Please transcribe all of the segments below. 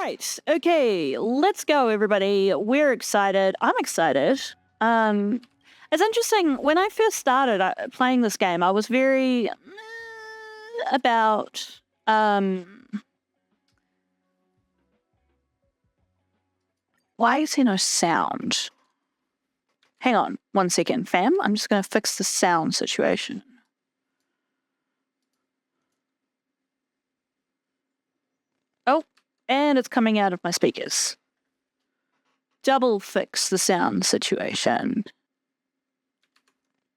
right. Okay, let's go, everybody. We're excited. I'm excited. It's interesting. When I first started playing this game, I was very about why is there no sound? Hang on 1 second, fam. I'm just going to fix the sound situation. Oh, and it's coming out of my speakers. Double fix the sound situation.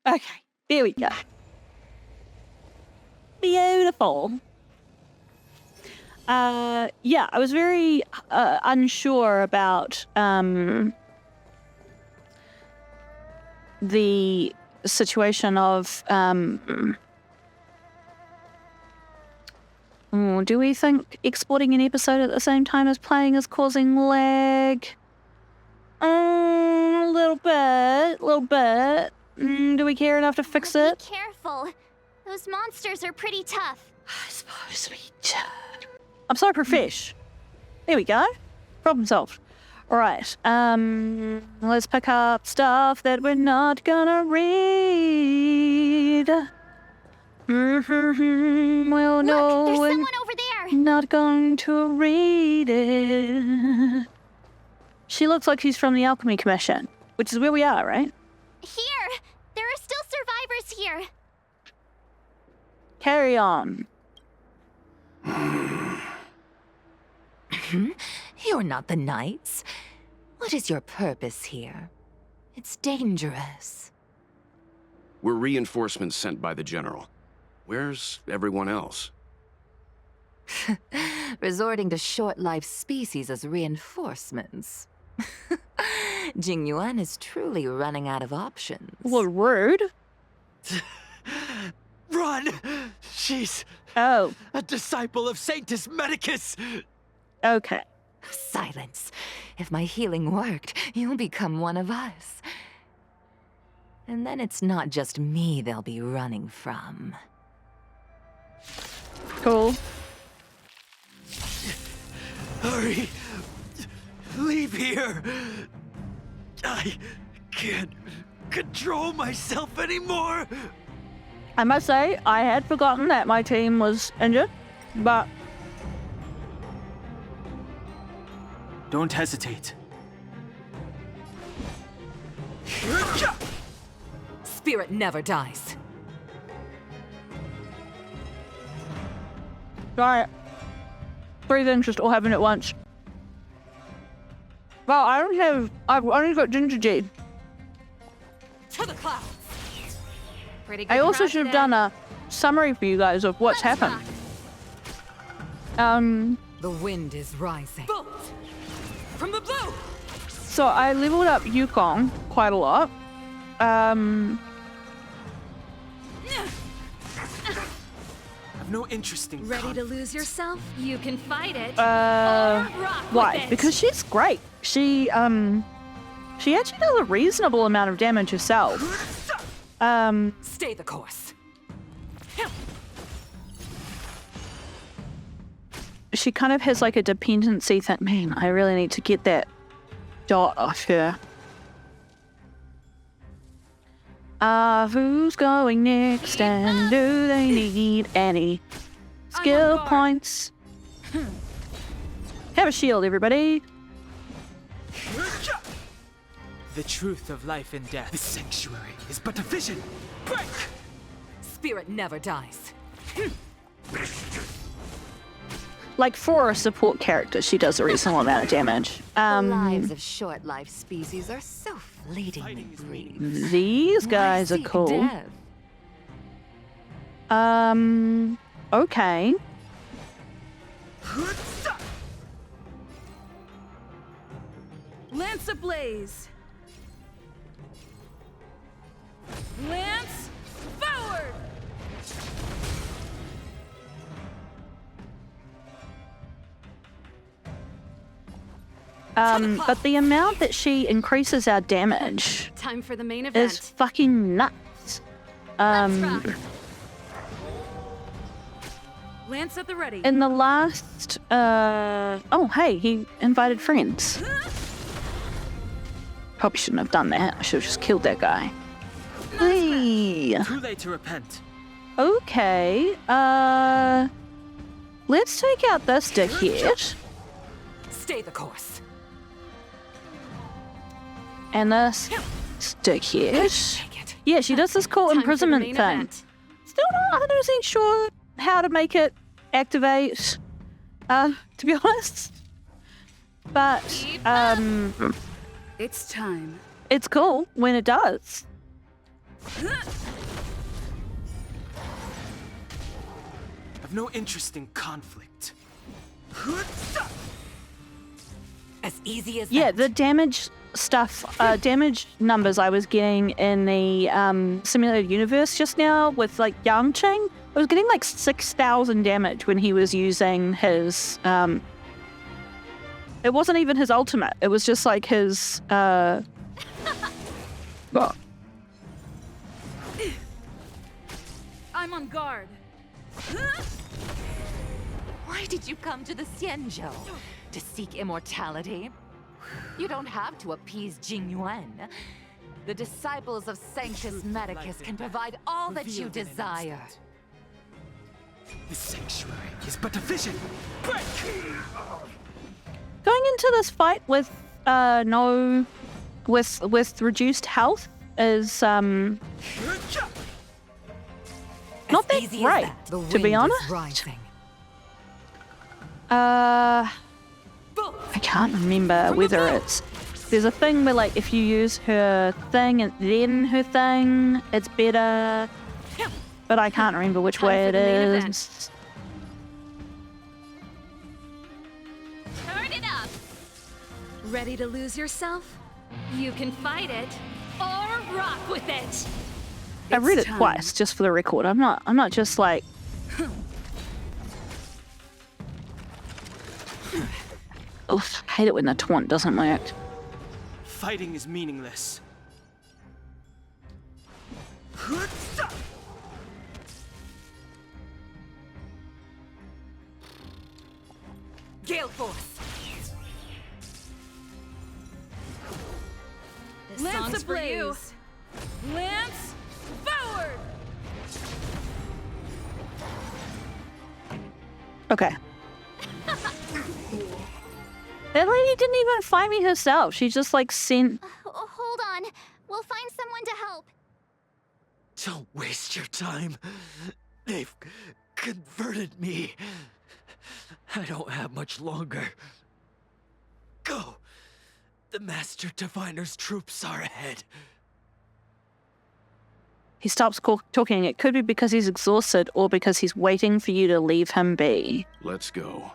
Okay, there we go. Beautiful. Yeah, I was very unsure about the situation of do we think exporting an episode at the same time as playing is causing lag? A little bit. Do we care enough to fix it? Be careful. Those monsters are pretty tough. I suppose we do. I'm sorry, Profesh. There we go. Problem solved. All right. Let's pick up stuff that we're not gonna read. Well, no, Look, there's someone over there. Not going to read it. She looks like she's from the Alchemy Commission, which is where we are, right? Here. There are still survivors here. Carry on. You're not the knights. What is your purpose here? It's dangerous. We're reinforcements sent by the General. Where's everyone else? Resorting to short-life species as reinforcements. Jingyuan is truly running out of options. Well, rude. Run! She's a disciple of Sanctus Medicus! Okay. Silence. If my healing worked, you'll become one of us. And then it's not just me they'll be running from. Cool. Hurry! Leave here! I can't control myself anymore! I must say, I had forgotten that my team was injured, but... Don't hesitate. Spirit never dies. Right. 3 things just all happen at once. Well, I've only got ginger jade. To the clouds. Pretty good. I also should have done a summary for you guys of what's happened. The wind is rising. Bolt! From the blue! So I leveled up Yukong quite a lot. Have no interest in Ready to lose yourself? You can fight it. Why? Because she's great. She actually does a reasonable amount of damage herself. Stay the course. She kind of has like a dependency thing. Man, I really need to get that dot off her. Who's going next, and do they need any skill points? Have a shield, everybody. the truth of life and death. This sanctuary is but a vision. Break! Spirit never dies. Like, for a support character, she does a reasonable amount of damage. The lives of short-life species are so fleetingly brief. These guys are cool. Death? Okay. Lance ablaze. Lance forward. But the amount that she increases our damage Time for the main event. is fucking nuts. Let's rock. Lance at the ready. In the last, oh, hey, he invited friends. Probably shouldn't have done that. I should have just killed that guy. Hey. Too late to repent. Okay, let's take out this dickhead. Stay the course. And this dickhead. Take it. Yeah, she does this cool Time for the imprisonment main thing. event. Still not 100% sure how to make it activate, to be honest. But, It's time. it's cool when it does. I've no interest in conflict. As easy as Yeah, that. the damage stuff, damage numbers I was getting in the simulated universe just now with like Yang Ching, I was getting like 6,000 damage when he was using his. It wasn't even his ultimate. It was just like his. Oh. I'm on guard. Why did you come to the Xianzhou? To seek immortality? You don't have to appease Jingyuan. The disciples of Sanctus Medicus can provide all that you Revealed in an desire. instant. The sanctuary is but a vision. Break! Going into this fight with with reduced health is not that Easy as great, that. The to be wind is honest. rising. I can't remember whether it's. There's a thing where, like, if you use her thing and then her thing, it's better. But I can't remember which Time way for it the main is. event. Turn it up. Ready to lose yourself? You can fight it or rock with it. I read It's it time. twice, just for the record. I'm not just like. Oof, I hate it when the taunt doesn't work. Fighting is meaningless. Gale Force! This Lance song's for you. ablaze. Lance forward. Okay. That lady didn't even find me herself. She just like sent. Hold on. We'll find someone to help. Don't waste your time. They've converted me. I don't have much longer. Go. The Master Diviner's troops are ahead. He stops talking. It could be because he's exhausted or because he's waiting for you to leave him be. Let's go.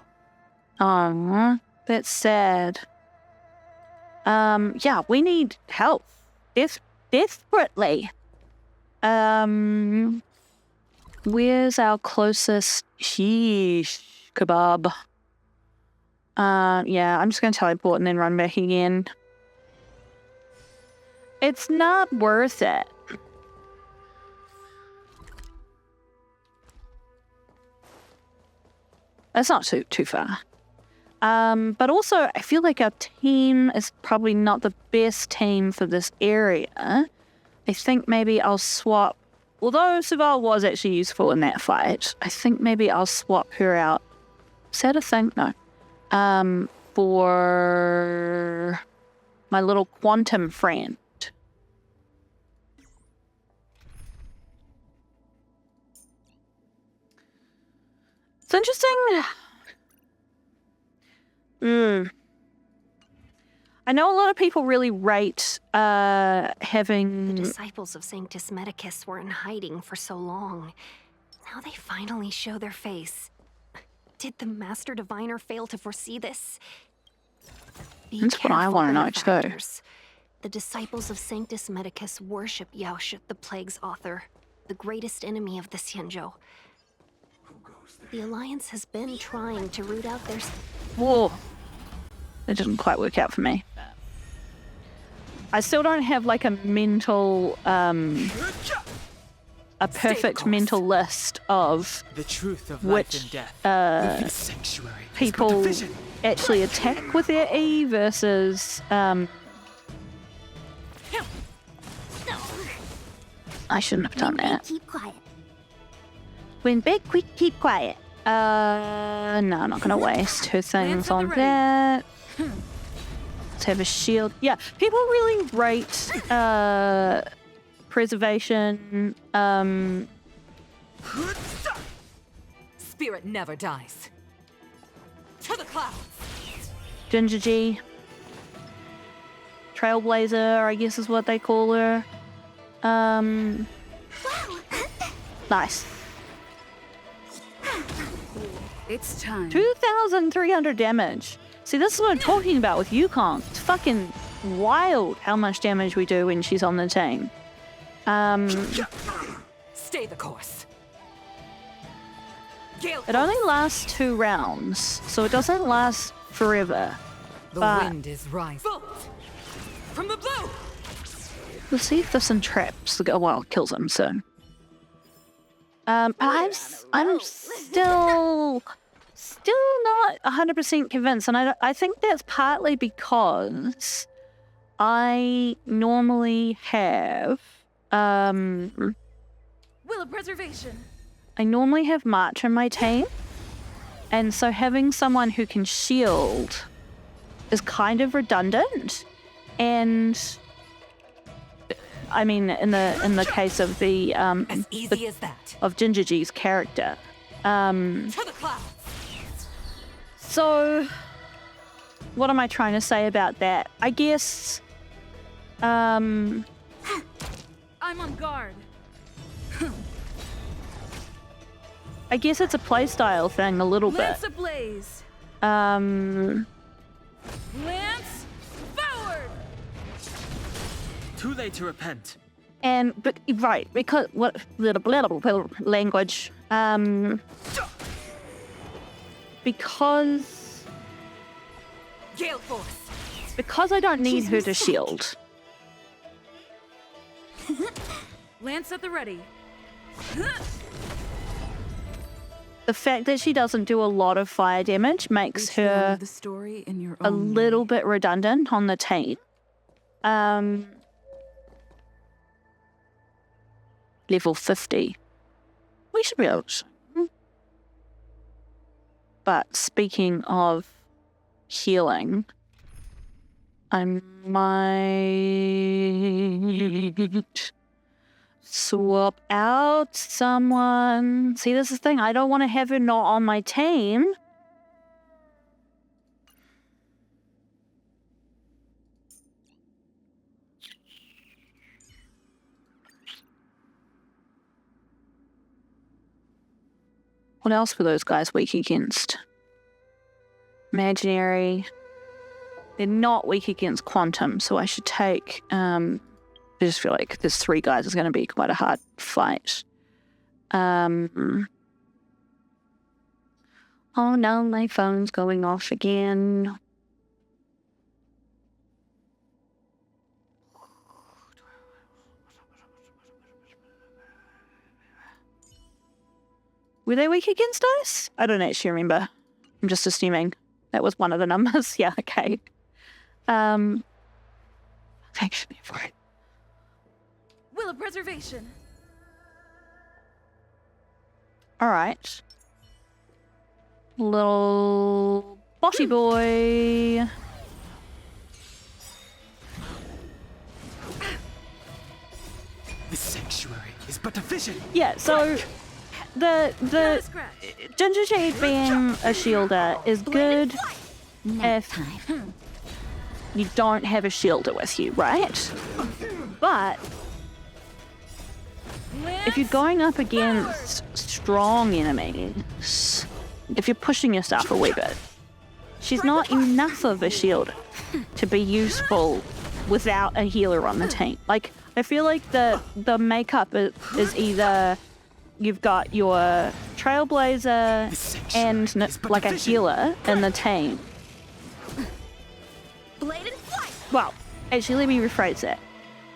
Aww, that's sad. Yeah, we need help. Desperately. Where's our closest sheesh kebab? Yeah, I'm just gonna teleport and then run back again. It's not worth it. It's not too far. But also, I feel like our team is probably not the best team for this area. I think maybe I'll swap. Although Suval was actually useful in that fight, I think maybe I'll swap her out. Is that a thing? No. For my little quantum friend. It's interesting. I know a lot of people really rate having. The disciples of Sanctus Medicus were in hiding for so long. Now they finally show their face. Did the Master Diviner fail to foresee this? Be That's what I careful, wanna know, too. benefactors. The disciples of Sanctus Medicus worship Yaoshut, the Plague's author, the greatest enemy of the Xianzhou. The Alliance has been trying to root out their... Whoa. It didn't quite work out for me. I still don't have like a mental a perfect course. mental list of The truth of which life and death. The sanctuary is but a people vision. actually attack with their E versus I shouldn't have done that. Keep quiet. When big, quick, keep quiet. No, I'm not gonna waste 2 things on that. Let's have a shield. Yeah, people really rate preservation. Spirit never dies. To the clouds. Ginger G. Trailblazer, I guess is what they call her. Nice. It's time. 2,300 damage. See, this is what I'm talking about with Yukon. It's fucking wild how much damage we do when she's on the team. Stay the course. Gale It only lasts 2 rounds, so it doesn't last forever. The but- wind is rising. From the blue. We'll see if this entraps the guy. Well, kills him soon. I'm still not 100% convinced, and I think that's partly because I normally have Will of preservation. I normally have March in my team, and so having someone who can shield is kind of redundant. And I mean, in the case of the As easy as that. of Ginger G's character, To the clouds. so what am I trying to say about that? I guess I'm on guard. I guess it's a playstyle thing a little bit. Lance ablaze. Um, Lance forward. Too late to repent. but right, because what language? Because Gale force. I don't need her to shield. Lance at the ready. The fact that she doesn't do a lot of fire damage makes her the story in your a own little way. bit redundant on the team. Level 50. We should be able to. But speaking of healing, I might swap out someone. See, this is the thing. I don't want to have her not on my team. What else were those guys weak against? Imaginary. They're not weak against quantum, so I should take... I just feel like there's 3 guys is going to be quite a hard fight. Oh no, my phone's going off again. Were they weak against ice? I don't actually remember. I'm just assuming that was one of the numbers. Yeah, okay. Actually, right. Will of preservation. All right. Little bossy boy. The sanctuary is but a vision. Yeah, so the Ginger Jade being a shielder is good if you don't have a shielder with you, right? But if you're going up against strong enemies, if you're pushing yourself a wee bit, she's not enough of a shielder to be useful without a healer on the team. Like, I feel like the makeup is either you've got your Trailblazer and like a healer in the team. Blade and flight. Well, actually, let me rephrase that.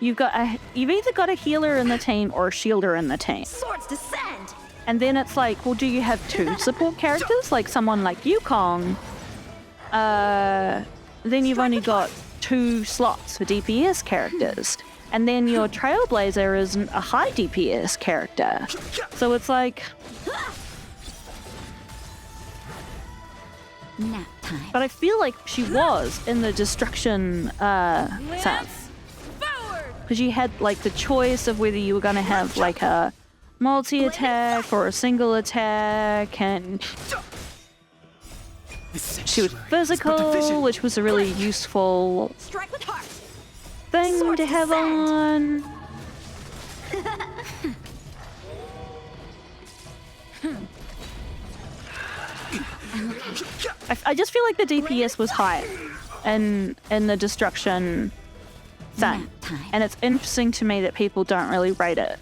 you've either got a healer in the team or a shielder in the team. Swords descend! And then it's like, well, do you have two support characters? Like someone like Yukong, then you've only got 2 slots for DPS characters. And then your Trailblazer isn't a high DPS character. So it's like... Nap time. But I feel like she was in the Destruction sense. Because you had like the choice of whether you were going to have like a multi-attack or a single attack, and she was physical, which was a really useful Strike with heart. thing to have on. I just feel like the DPS was high in the Destruction thing, and it's interesting to me that people don't really rate it.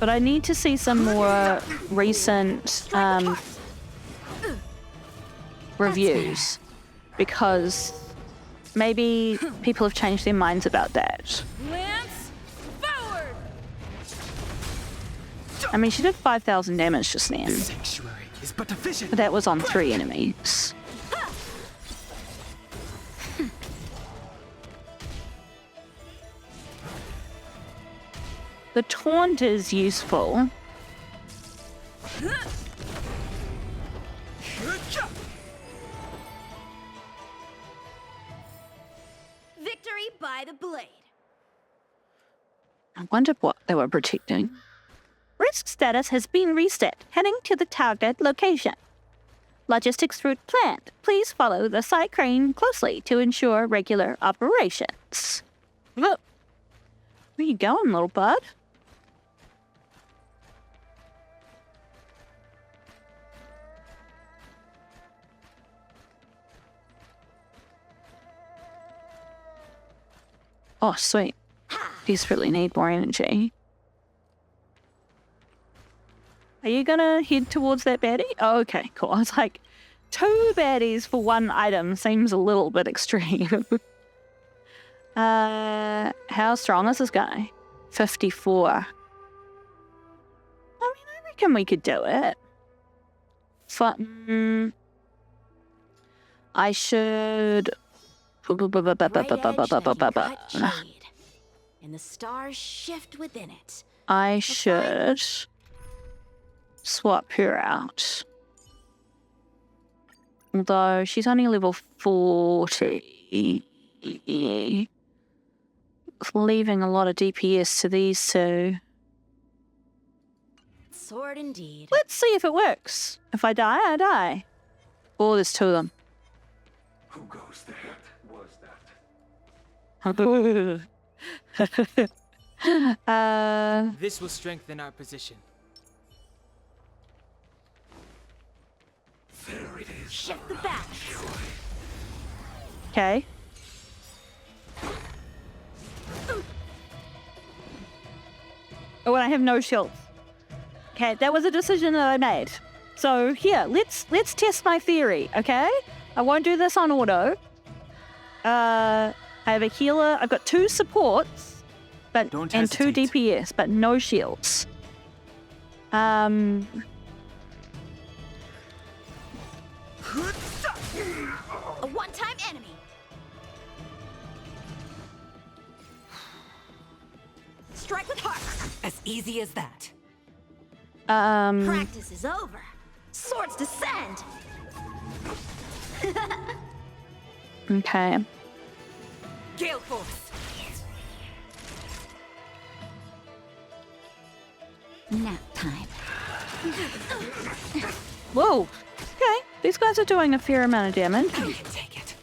But I need to see some more recent reviews, because maybe people have changed their minds about that. Lance forward! I mean, she did 5,000 damage just then, Sanctuary is but a vision. but that was on 3 enemies. The taunt is useful. Victory by the blade. I wondered what they were protecting. Risk status has been reset. Heading to the target location. Logistics route planned. Please follow the site crane closely to ensure regular operations. Look. Where you going, little bud? Oh, sweet. Desperately need more energy. Are you gonna head towards that baddie? Oh, okay, cool. I was like, 2 baddies for 1 item seems a little bit extreme. How strong is this guy? 54. I mean, I reckon we could do it. I should... And the stars shift within it. I should swap her out. Although she's only level 40. Leaving a lot of DPS to these 2. Sword indeed. Let's see if it works. If I die, I die. Oh, there's 2 of them. Who goes there? Was that? This will strengthen our position. There it is. Shift the back. Okay. Oh, and I have no shields. Okay, that was a decision that I made. So here, let's test my theory, okay? I won't do this on auto. I have a healer. I've got 2 supports, and 2 DPS, but no shields. A one-time enemy. Strike with heart. As easy as that. Practice is over. Swords descend. Okay. Gale Force. Nap time. Whoa. Okay. These guys are doing a fair amount of damage. I can take it.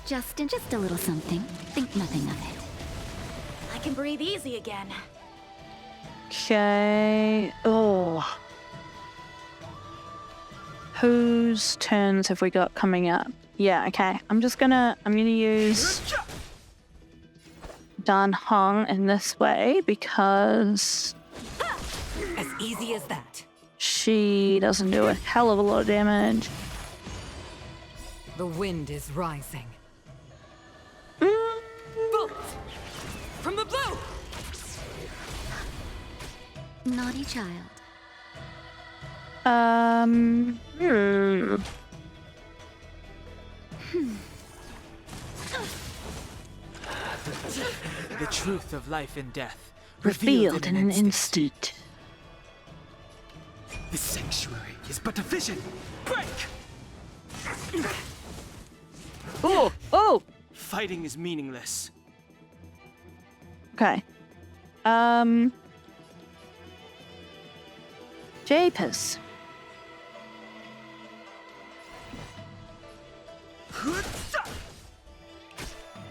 Just a little something. Think nothing of it. I can breathe easy again. Okay. Oh. Whose turns have we got coming up? Yeah, okay. I'm gonna use Dan Hong in this way because As easy as that. she doesn't do a hell of a lot of damage. The wind is rising. Naughty child. The truth of life and death. Revealed in an instant. The sanctuary is but a vision. Break! Oh! Oh! Fighting is meaningless. Okay. Japers.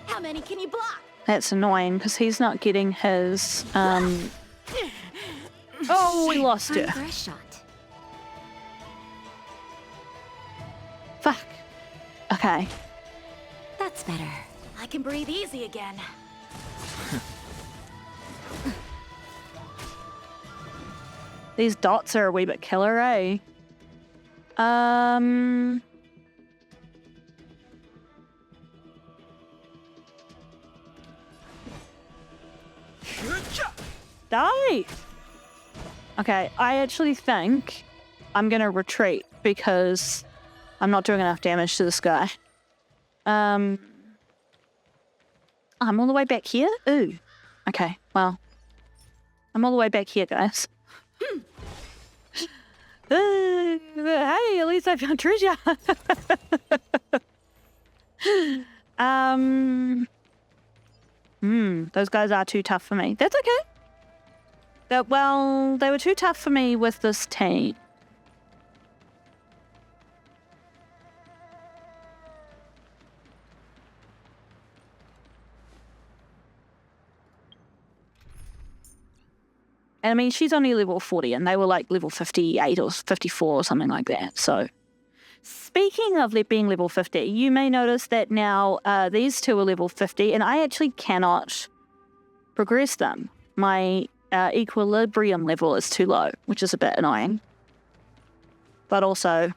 How many can you block? That's annoying because he's not getting his. Oh, we lost it. Time for a shot. Fuck. Okay. That's better. I can breathe easy again. These dots are a wee bit killer, eh? Die! Okay, I actually think I'm gonna retreat because I'm not doing enough damage to this guy. I'm all the way back here? Ooh. Okay, well. I'm all the way back here, guys. Hey, at least I found treasure. Those guys are too tough for me. That's okay. Well, they were too tough for me with this team. And I mean, she's only level 40 and they were like level 58 or 54 or something like that. So speaking of being level 50, you may notice that now these two are level 50 and I actually cannot progress them. My equilibrium level is too low, which is a bit annoying. But also,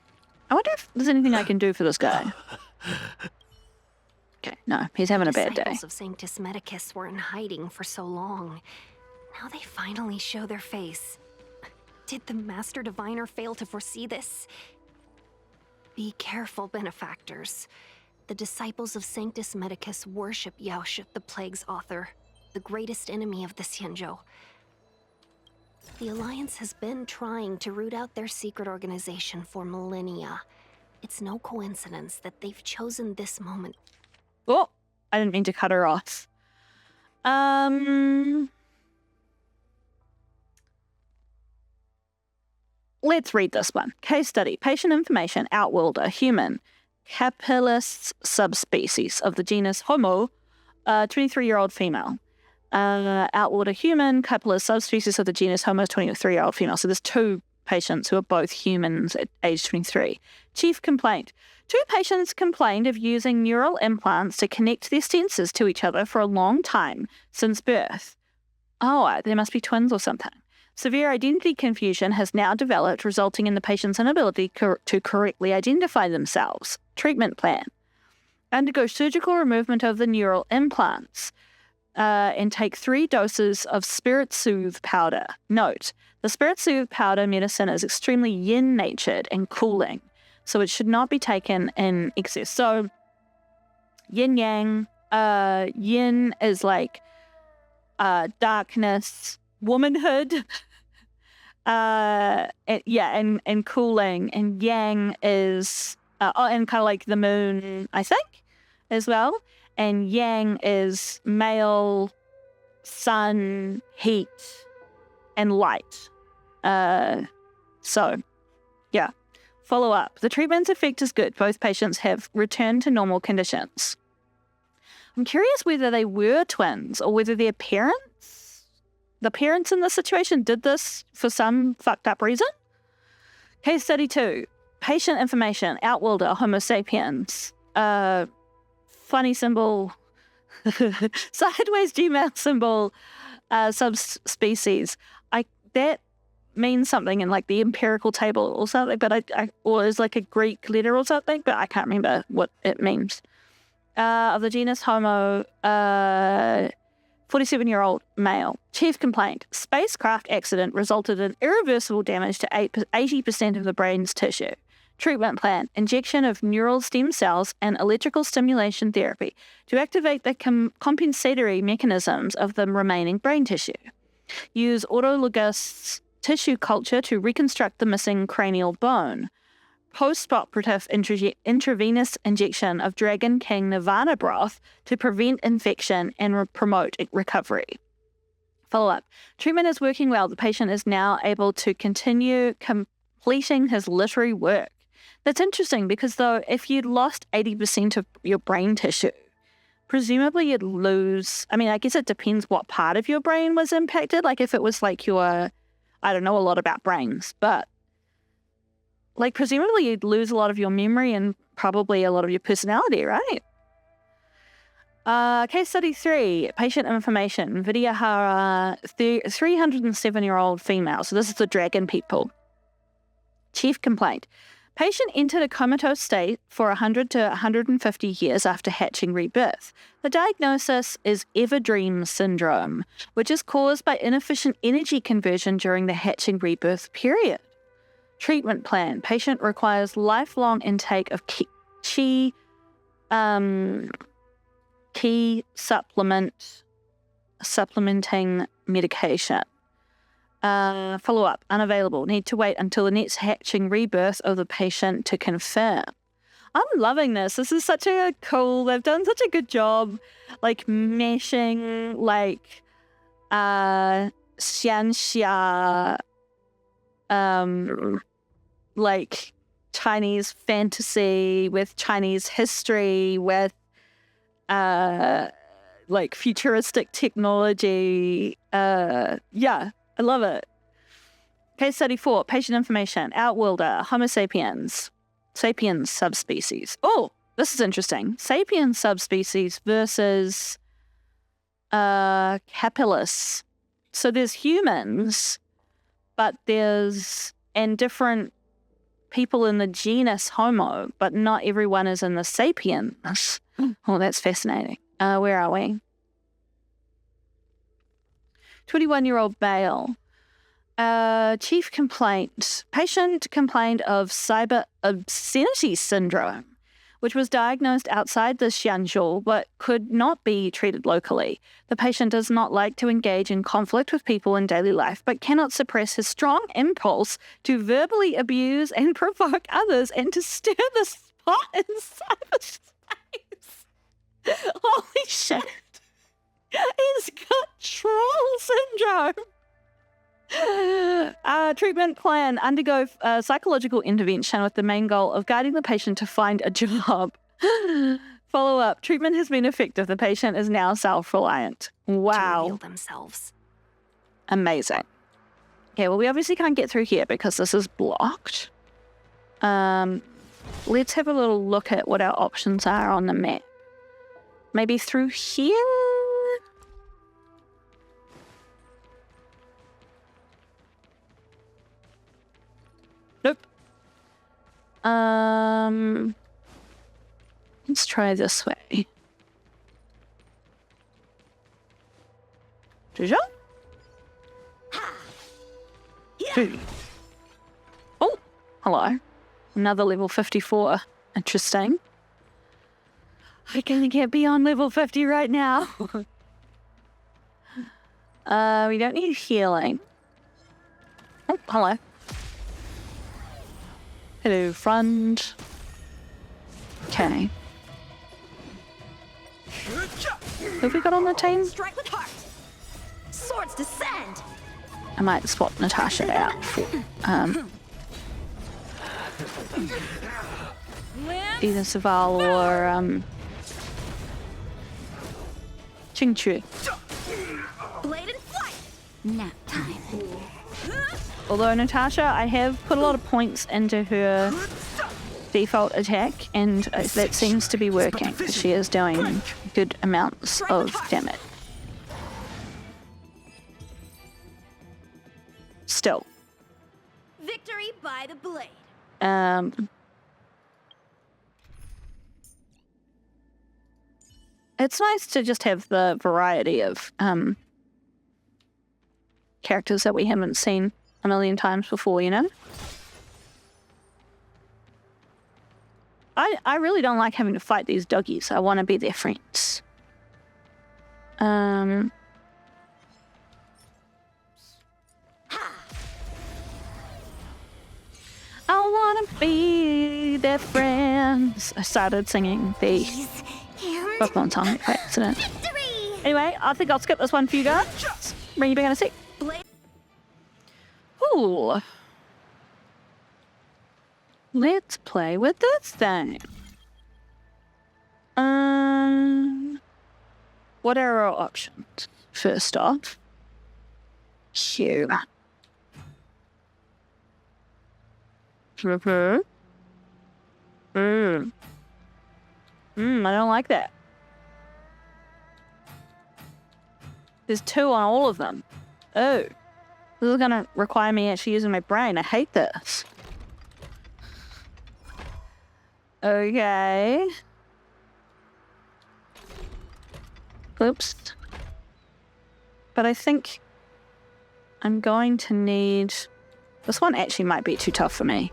I wonder if there's anything I can do for this guy. Okay, no, he's having a bad day. Disciples of Sanctus Medicus were in hiding for so long. Now they finally show their face. Did the Master Diviner fail to foresee this? Be careful, benefactors. The disciples of Sanctus Medicus worship Yaoshut, the Plague's author, the greatest enemy of the Xianzhou. The Alliance has been trying to root out their secret organization for millennia. It's no coincidence that they've chosen this moment. Oh, I didn't mean to cut her off. Let's read this one. Case study. Patient information. Outworlder. Human. Capillus subspecies of the genus Homo. 23-year-old female. Outworlder human. Capillus subspecies of the genus Homo. 23-year-old female. So there's two patients who are both humans at age 23. Chief complaint. Two patients complained of using neural implants to connect their senses to each other for a long time since birth. Oh, they must be twins or something. Severe identity confusion has now developed, resulting in the patient's inability to correctly identify themselves. Treatment plan. Undergo surgical removal of the neural implants and take 3 doses of Spirit Soothe powder. Note, the Spirit Soothe powder medicine is extremely yin-natured and cooling, so it should not be taken in excess. So, yin-yang, yin is like darkness, womanhood, and cooling, and yang is and kind of like the moon, I think, as well, and yang is male, sun, heat, and light. So yeah, follow up. The treatment's effect is good. Both patients have returned to normal conditions. I'm curious whether they were twins or whether their parents, the parents in this situation, did this for some fucked up reason. Case study 2. Patient information. Outworlder, Homo sapiens. Funny symbol. Sideways Gmail symbol. Subspecies. That means something in like the empirical table or something, but or is like a Greek letter or something, but I can't remember what it means. Of the genus Homo, 47-year-old male. Chief complaint. Spacecraft accident resulted in irreversible damage to 80% of the brain's tissue. Treatment plan. Injection of neural stem cells and electrical stimulation therapy to activate the compensatory mechanisms of the remaining brain tissue. Use autologous tissue culture to reconstruct the missing cranial bone. Post-operative intravenous injection of Dragon King Nirvana broth to prevent infection and promote recovery. Follow-up. Treatment is working well. The patient is now able to continue completing his literary work. That's interesting because, though, if you'd lost 80% of your brain tissue, presumably you'd lose... I mean, I guess it depends what part of your brain was impacted. Like if it was like your... I don't know a lot about brains, but like presumably you'd lose a lot of your memory and probably a lot of your personality, right? Case study 3, patient information. Vidyahara, 307-year-old female. So this is the dragon people. Chief complaint. Patient entered a comatose state for 100 to 150 years after hatching rebirth. The diagnosis is Everdream syndrome, which is caused by inefficient energy conversion during the hatching rebirth period. Treatment plan. Patient requires lifelong intake of key supplementing medication. Follow-up, unavailable. Need to wait until the next hatching rebirth of the patient to confirm. I'm loving this. This is such a cool, they've done such a good job, like meshing, like, xianxia, like Chinese fantasy with Chinese history with, like futuristic technology. Yeah. I love it. Case study 4, patient information. Outworlder, Homo sapiens. Sapiens subspecies. Oh, this is interesting. Sapiens subspecies versus Capillus. So there's humans, but there's, and different people in the genus Homo, but not everyone is in the sapiens. Oh, that's fascinating. Where are we? 21-year-old male. Chief complaint. Patient complained of cyber obscenity syndrome, which was diagnosed outside the Xianzhou but could not be treated locally. The patient does not like to engage in conflict with people in daily life but cannot suppress his strong impulse to verbally abuse and provoke others and to stir the pot in cyberspace. Holy shit. He's got troll syndrome. Treatment plan. Undergo psychological intervention with the main goal of guiding the patient to find a job. Follow-up. Treatment has been effective. The patient is now self-reliant. Wow. To reveal themselves. Amazing. Okay, well, we obviously can't get through here because this is blocked. Let's have a little look at what our options are on the map. Maybe through here? Nope. Let's try this way. Déjà? Oh, hello. Another level 54. Interesting. I can't get beyond level 50 right now. We don't need healing. Oh, hello. Hello, friend. Okay. Who have we got on the team? Strike with heart. Swords descend. I might swap Natasha out for either Saval or Qingqu. Blade and flight. Nap time. Although Natasha, I have put a lot of points into her default attack, and that seems to be working because she is doing good amounts of damage. Still. Victory by the blade. It's nice to just have the variety of characters that we haven't seen a million times before, you know? I really don't like having to fight these doggies. I want to be their friends. I want to be their friends. I started singing the Pokemon song by accident. Anyway, I think I'll skip this one for you guys. Bring you back in a sec. Ooh. Let's play with this thing. What are our options? First off, Q. I don't like that. There's 2 on all of them. Oh. This is gonna require me actually using my brain. I hate this. Okay. Oops. But I think I'm going to need... This one actually might be too tough for me.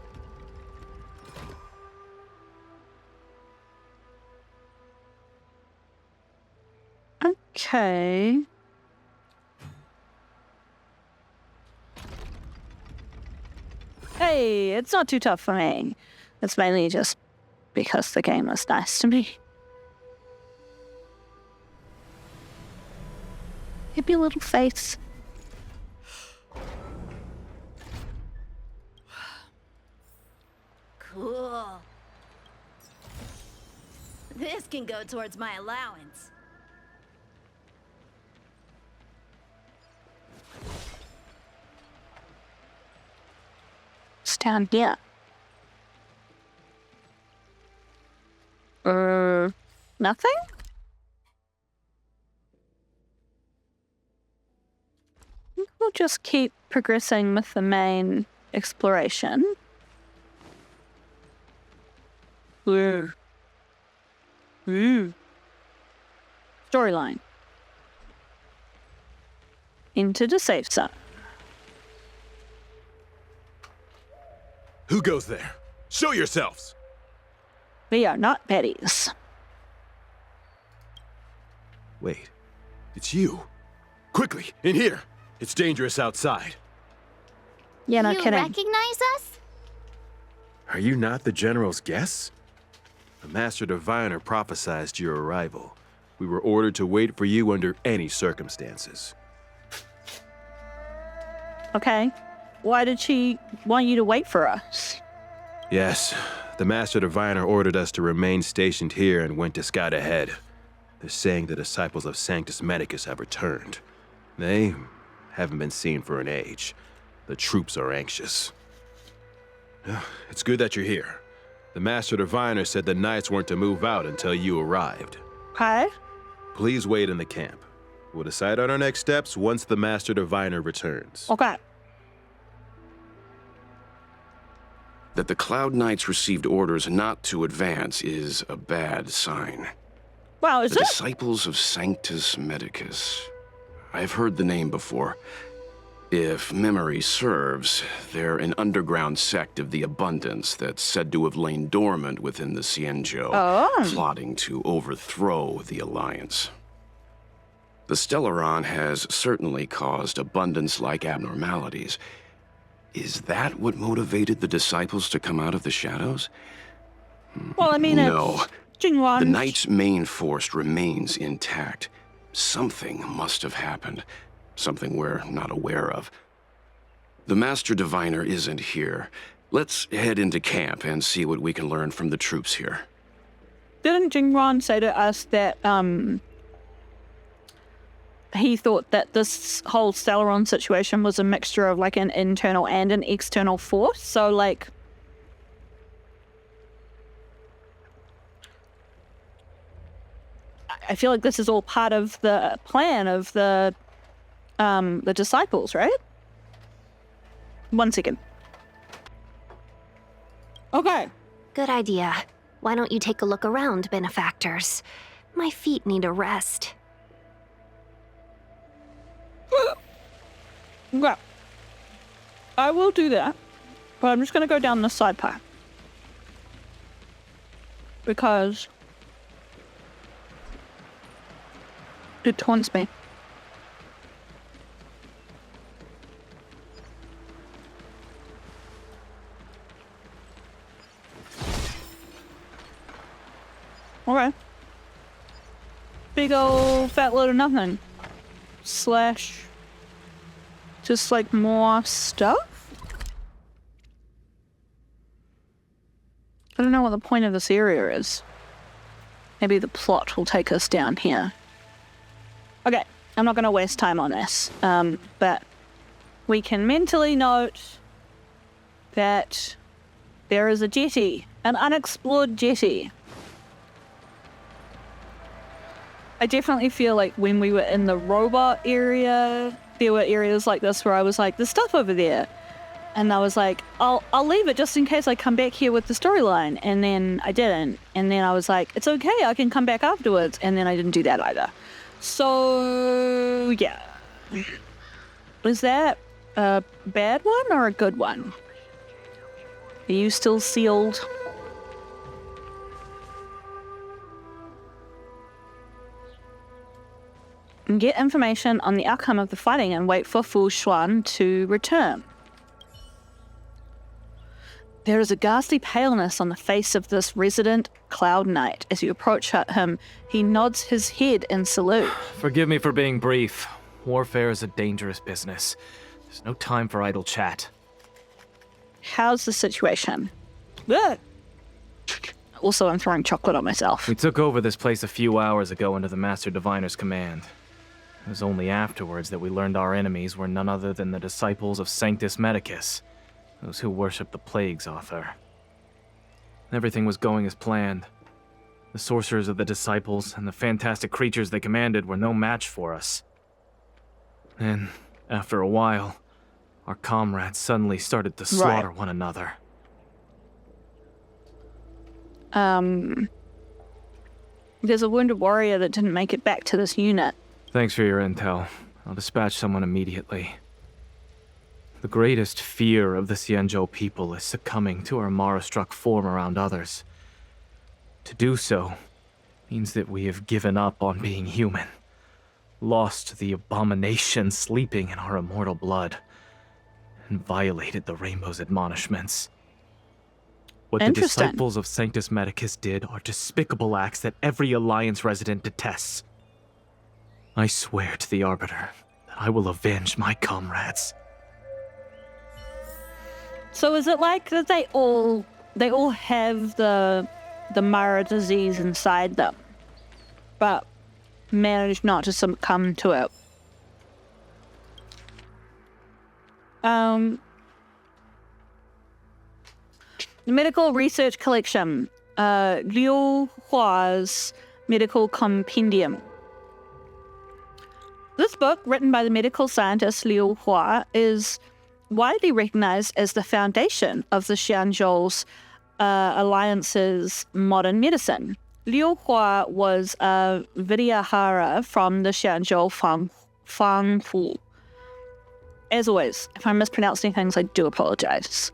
Okay. Hey, it's not too tough for me. It's mainly just because the game was nice to me. Happy little face. Cool. This can go towards my allowance. Stand here. Nothing? We'll just keep progressing with the main exploration. Storyline. Into the safe zone. Who goes there? Show yourselves! We are not petties. Wait, it's you. Quickly, in here! It's dangerous outside. Yeah, no you kidding. recognize us? Are you not the General's guests? The Master Diviner prophesied your arrival. We were ordered to wait for you under any circumstances. Okay. Why did she want you to wait for us? Yes, the Master Diviner ordered us to remain stationed here and went to scout ahead. They're saying the disciples of Sanctus Medicus have returned. They haven't been seen for an age. The troops are anxious. It's good that you're here. The Master Diviner said the Knights weren't to move out until you arrived. Okay. Please wait in the camp. We'll decide on our next steps once the Master Diviner returns. Okay. That the Cloud Knights received orders not to advance is a bad sign. Wow, is The it? disciples of Sanctus Medicus. I've heard the name before. If memory serves, they're an underground sect of the Abundance that's said to have lain dormant within the Xianzhou, plotting to overthrow the Alliance. The Stellaron has certainly caused Abundance-like abnormalities. Is that what motivated the disciples to come out of the shadows? Well, I mean, No. it's Jinwan. The Knight's main force remains intact. Something must have happened. Something we're not aware of. The Master Diviner isn't here. Let's head into camp and see what we can learn from the troops here. Didn't Jinwan say to us that he thought that this whole Stellaron situation was a mixture of like an internal and an external force? So like, I feel like this is all part of the plan of the disciples, right? 1 second. Okay. Good idea. Why don't you take a look around, benefactors? My feet need a rest. Okay. I will do that, but I'm just going to go down the side path. Because it taunts me. Okay. Big old fat load of nothing. Slash just like more stuff? I don't know what the point of this area is. Maybe the plot will take us down here. Okay, I'm not going to waste time on this. But we can mentally note that there is a jetty, an unexplored jetty. I definitely feel like when we were in the robot area, there were areas like this where I was like, there's stuff over there. And I was like, I'll leave it just in case I come back here with the storyline. And then I didn't. And then I was like, it's okay, I can come back afterwards. And then I didn't do that either. So, yeah. Is that a bad one or a good one? Are you still sealed? Get information on the outcome of the fighting and wait for Fu Xuan to return. There is a ghastly paleness on the face of this resident Cloud Knight. As you approach him, he nods his head in salute. Forgive me for being brief. Warfare is a dangerous business. There's no time for idle chat. How's the situation? Good. Also, I'm throwing chocolate on myself. We took over this place a few hours ago under the Master Diviner's command. It was only afterwards that we learned our enemies were none other than the disciples of Sanctus Medicus, those who worship the Plague's author. Everything was going as planned. The sorcerers of the disciples and the fantastic creatures they commanded were no match for us. Then, after a while, our comrades suddenly started to slaughter one another. There's a wounded warrior that didn't make it back to this unit. Thanks for your intel. I'll dispatch someone immediately. The greatest fear of the Xianzhou people is succumbing to our Mara-struck form around others. To do so means that we have given up on being human, lost the abomination sleeping in our immortal blood, and violated the Rainbow's admonishments. What the disciples of Sanctus Medicus did are despicable acts that every Alliance resident detests. I swear to the Arbiter that I will avenge my comrades. So is it like that they all have the Mara disease inside them, but manage not to succumb to it? The medical research collection, Liu Hua's medical compendium. This book, written by the medical scientist Liu Hua, is widely recognized as the foundation of the Xianzhou's Alliance's modern medicine. Liu Hua was a Vidyahara from the Xianzhou Fanghu. As always, if I mispronounce any things, I do apologize.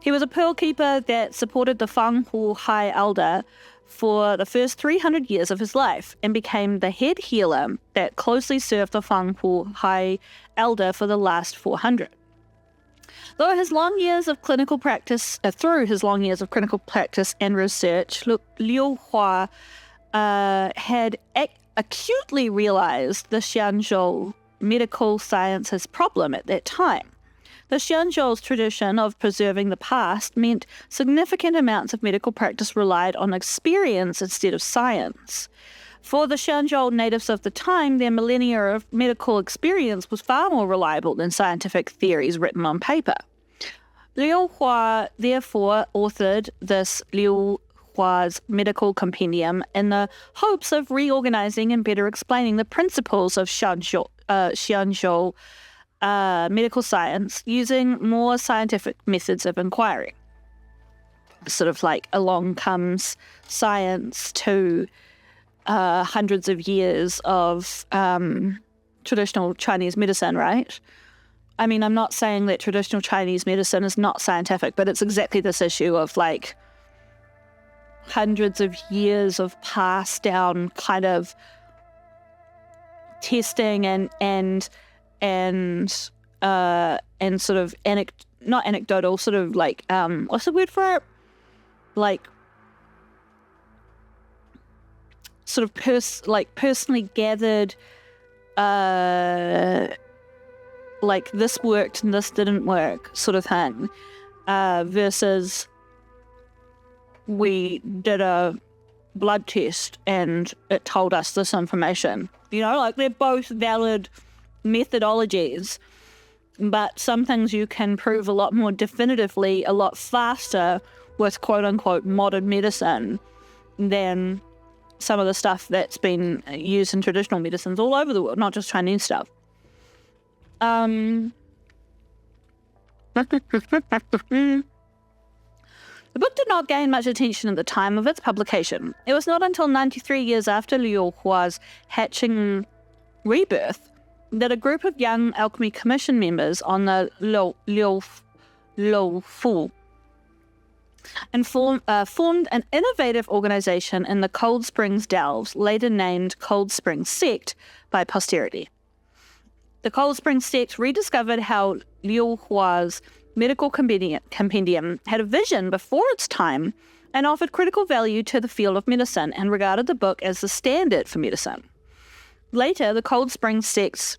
He was a pearl keeper that supported the Fanghu High Elder for the first 300 years of his life and became the head healer that closely served the Fanghu High Elder for the last 400. Through his long years of clinical practice and research, Liu Hua had acutely realized the Xianzhou medical science's problem at that time. The Xianzhou's tradition of preserving the past meant significant amounts of medical practice relied on experience instead of science. For the Xianzhou natives of the time, their millennia of medical experience was far more reliable than scientific theories written on paper. Liu Hua therefore authored this Liu Hua's medical compendium in the hopes of reorganizing and better explaining the principles of Xianzhou medical science using more scientific methods of inquiry. Sort of like along comes science to hundreds of years of traditional Chinese medicine, right? I mean, I'm not saying that traditional Chinese medicine is not scientific, but it's exactly this issue of like hundreds of years of passed down kind of testing and sort of not anecdotal, sort of like what's the word for it? Like sort of personally gathered like this worked and this didn't work sort of thing, versus we did a blood test and it told us this information. You know, like they're both valid methodologies, but some things you can prove a lot more definitively, a lot faster with quote unquote modern medicine than some of the stuff that's been used in traditional medicines all over the world, not just Chinese stuff. The book did not gain much attention at the time of its publication. It was not until 93 years after Liu Hua's hatching rebirth that a group of young Alchemy Commission members on the Liu Fu and formed an innovative organization in the Cold Springs Delves, later named Cold Springs Sect by posterity. The Cold Springs Sect rediscovered how Liu Hua's medical compendium had a vision before its time and offered critical value to the field of medicine and regarded the book as the standard for medicine. Later, the Cold Springs Sect's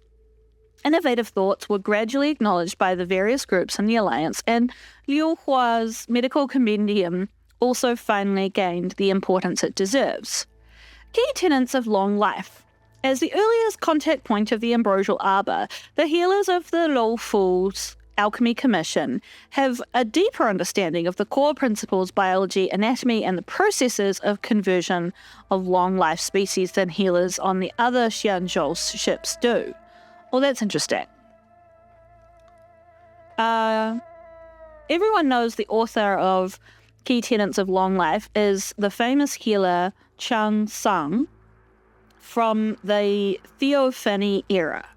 innovative thoughts were gradually acknowledged by the various groups in the Alliance, and Liu Hua's medical compendium also finally gained the importance it deserves. Key tenets of long life. As the earliest contact point of the ambrosial arbor, the healers of the Liu Fu's Alchemy Commission have a deeper understanding of the core principles, biology, anatomy, and the processes of conversion of long-life species than healers on the other Xianzhou ships do. Well, that's interesting. Everyone knows the author of Key Tenets of Long Life is the famous healer Chang Sang from the Theophany era.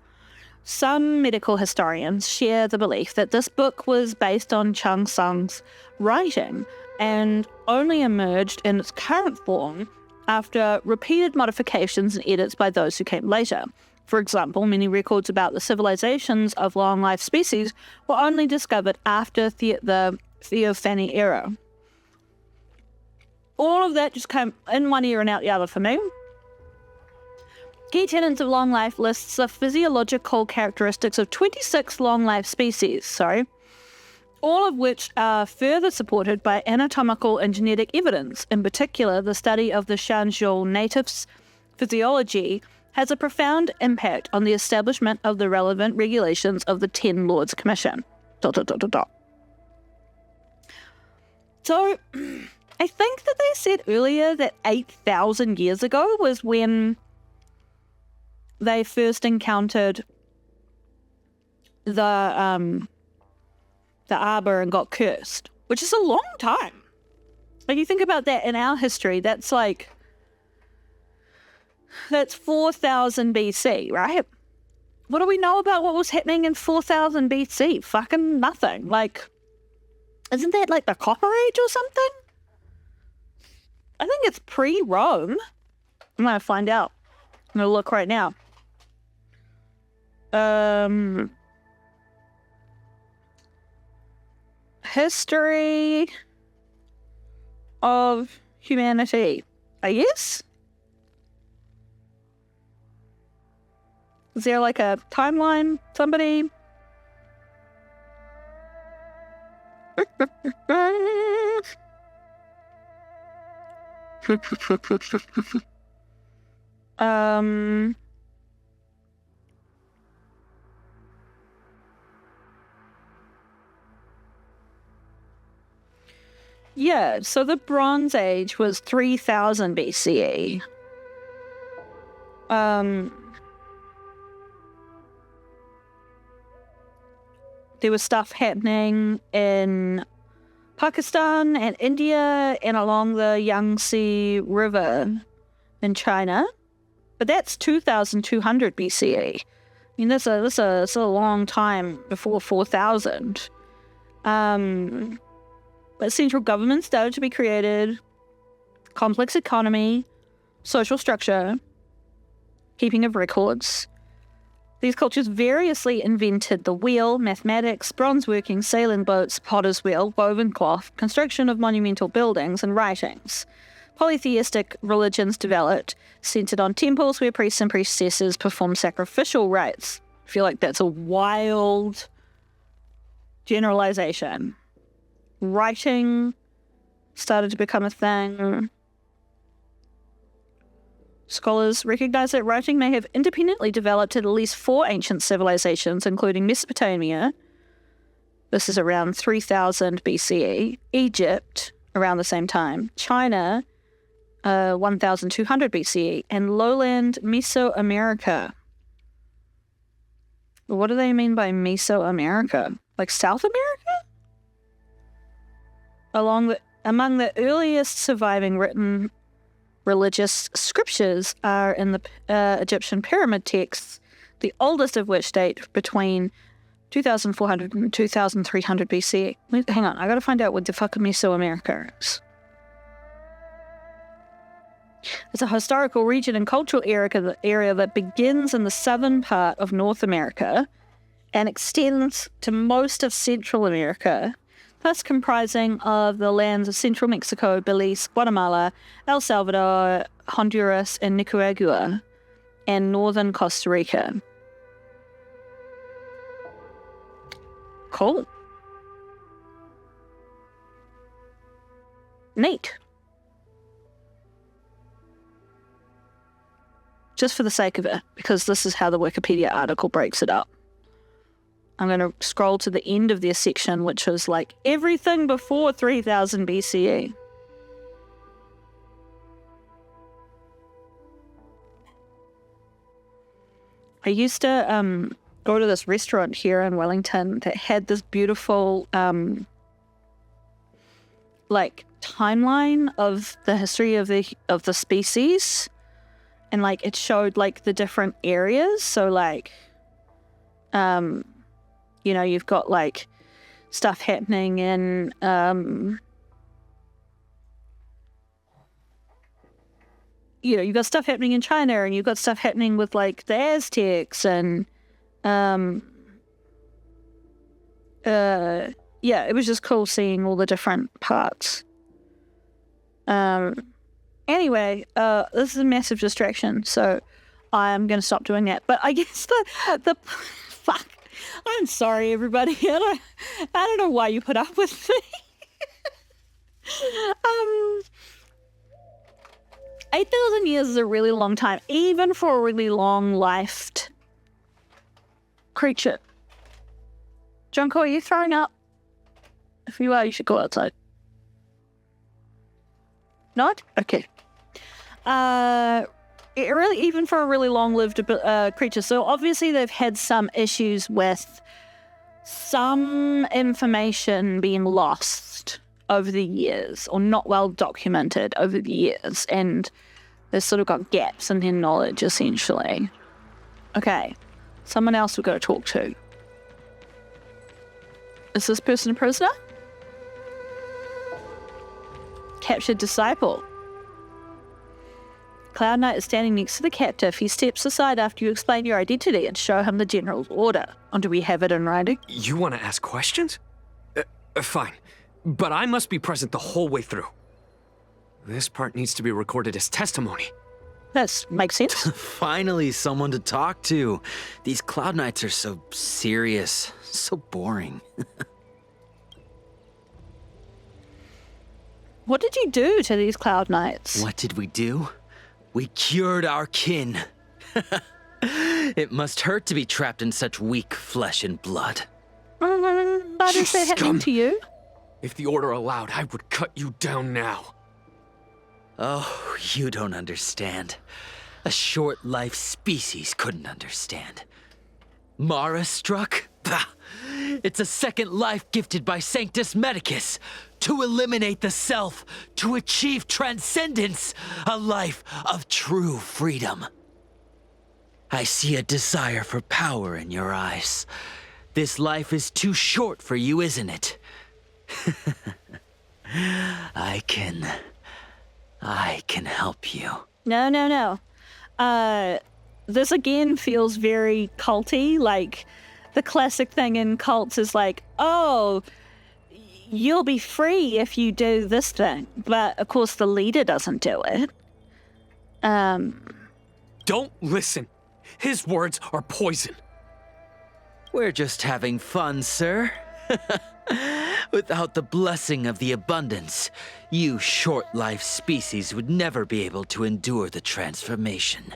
Some medical historians share the belief that this book was based on Chang Sang's writing and only emerged in its current form after repeated modifications and edits by those who came later. For example, many records about the civilizations of long-life species were only discovered after the Theophany era. All of that just came in one ear and out the other for me. Key Tenets of Long Life lists the physiological characteristics of 26 long-life species, all of which are further supported by anatomical and genetic evidence. In particular, the study of the Xianzhou natives' physiology has a profound impact on the establishment of the relevant regulations of the Ten Lords Commission. ... So, I think that they said earlier that 8,000 years ago was when they first encountered the arbor and got cursed, which is a long time. Like, you think about that in our history, that's 4,000 BC, right? What do we know about what was happening in 4,000 BC? Fucking nothing. Like, isn't that like the Copper Age or something? I think it's pre-Rome. I'm going to find out. I'm going to look right now. History of humanity, I guess? Is there like a timeline? Somebody? Yeah, so the Bronze Age was 3000 BCE. There was stuff happening in Pakistan and India and along the Yangtze River in China, but that's 2,200 BCE. I mean, that's a long time before 4,000. But central government started to be created, complex economy, social structure, keeping of records. These cultures variously invented the wheel, mathematics, bronze working, sailing boats, potter's wheel, woven cloth, construction of monumental buildings, and writings. Polytheistic religions developed, centered on temples where priests and priestesses performed sacrificial rites. I feel like that's a wild generalization. Writing started to become a thing. Scholars recognize that writing may have independently developed at least 4 ancient civilizations, including Mesopotamia. This is around 3000 BCE. Egypt, around the same time. China, 1200 BCE. And lowland Mesoamerica. What do they mean by Mesoamerica? Like South America? Among the earliest surviving written religious scriptures are in the Egyptian pyramid texts, the oldest of which date between 2,400 and 2,300 BC. Hang on, I gotta find out what the fuck Mesoamerica is. It's a historical region and cultural area that begins in the southern part of North America and extends to most of Central America, thus comprising of the lands of central Mexico, Belize, Guatemala, El Salvador, Honduras, and Nicaragua, and northern Costa Rica. Cool. Neat. Just for the sake of it, because this is how the Wikipedia article breaks it up. I'm going to scroll to the end of their section, which is like everything before 3000 BCE. I used to go to this restaurant here in Wellington that had this beautiful like timeline of the history of the species, and like it showed like the different areas. So like you know, you've got like stuff happening in you know, you've got stuff happening in China, and you've got stuff happening with like the Aztecs, and yeah, it was just cool seeing all the different parts. Anyway, this is a massive distraction, so I'm going to stop doing that. But I guess the fuck. I'm sorry, everybody. I don't know why you put up with me. 8,000 years is a really long time, even for a really long-lifed creature. Junko, are you throwing up? If you are, you should go outside. Not? Okay. Really, even for a really long-lived creature. So obviously they've had some issues with some information being lost over the years, or not well documented over the years, and they've sort of got gaps in their knowledge, essentially. Okay, someone else we've got to talk to. Is this person a prisoner? Captured disciple. Cloud Knight is standing next to the captive. He steps aside after you explain your identity and show him the general's order. Or do we have it in writing? You want to ask questions? Fine. But I must be present the whole way through. This part needs to be recorded as testimony. That makes sense. Finally, someone to talk to. These Cloud Knights are so serious, so boring. What did you do to these Cloud Knights? What did we do? We cured our kin. It must hurt to be trapped in such weak flesh and blood. Why does that happen to you? If the order allowed, I would cut you down now. Oh, you don't understand. A short-life species couldn't understand. Mara struck? Bah! It's a second life gifted by Sanctus Medicus to eliminate the self, to achieve transcendence, a life of true freedom. I see a desire for power in your eyes. This life is too short for you, isn't it? I can help you. No. This again feels very culty. Like, the classic thing in cults is like, oh, you'll be free if you do this thing. But, of course, the leader doesn't do it. Don't listen. His words are poison. We're just having fun, sir. Without the blessing of the abundance, you short-life species would never be able to endure the transformation.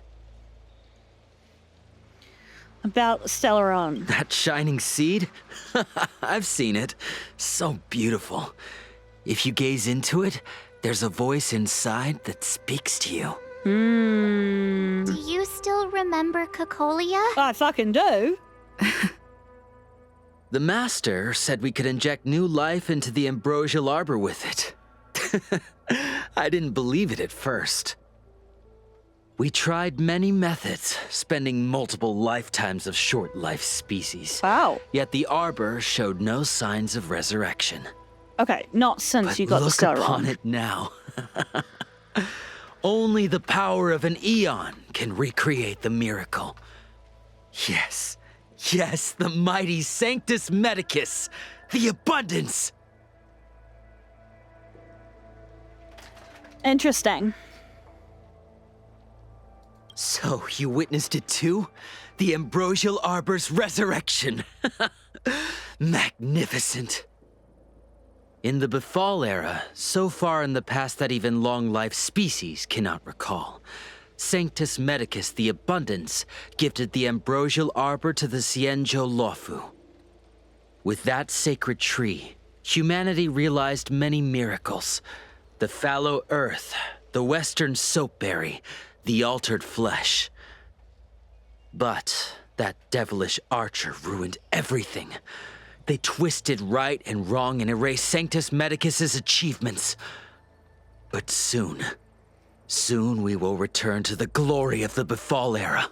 About Stellaron. That shining seed? I've seen it. So beautiful. If you gaze into it, there's a voice inside that speaks to you. Do you still remember Cocolia? I fucking do. The Master said we could inject new life into the ambrosial arbor with it. I didn't believe it at first. We tried many methods, spending multiple lifetimes of short-life species. Wow. Yet the arbor showed no signs of resurrection. Okay, not since But you got the look Stellaron. upon it now. Only the power of an eon can recreate the miracle. Yes, the mighty Sanctus Medicus, the abundance. Interesting. So you witnessed it too? The ambrosial arbor's resurrection. Magnificent. In the Befall era, so far in the past that even long-life species cannot recall, Sanctus Medicus the Abundance gifted the ambrosial arbor to the Xianzhou Luofu. With that sacred tree, humanity realized many miracles. The fallow earth, the western soapberry, the altered flesh. But that devilish archer ruined everything. They twisted right and wrong and erased Sanctus Medicus's achievements. But soon we will return to the glory of the Befall era.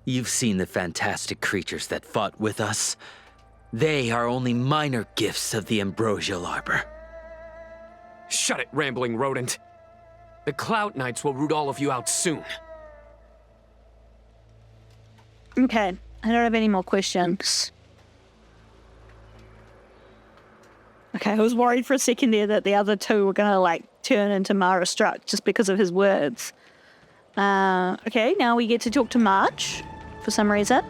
You've seen the fantastic creatures that fought with us. They are only minor gifts of the ambrosial arbor. Shut it, rambling rodent. The Cloud Knights will root all of you out soon. Okay, I don't have any more questions. Okay, I was worried for a second there that the other two were gonna, like, turn into Mara Struck just because of his words. Okay, now we get to talk to March, for some reason.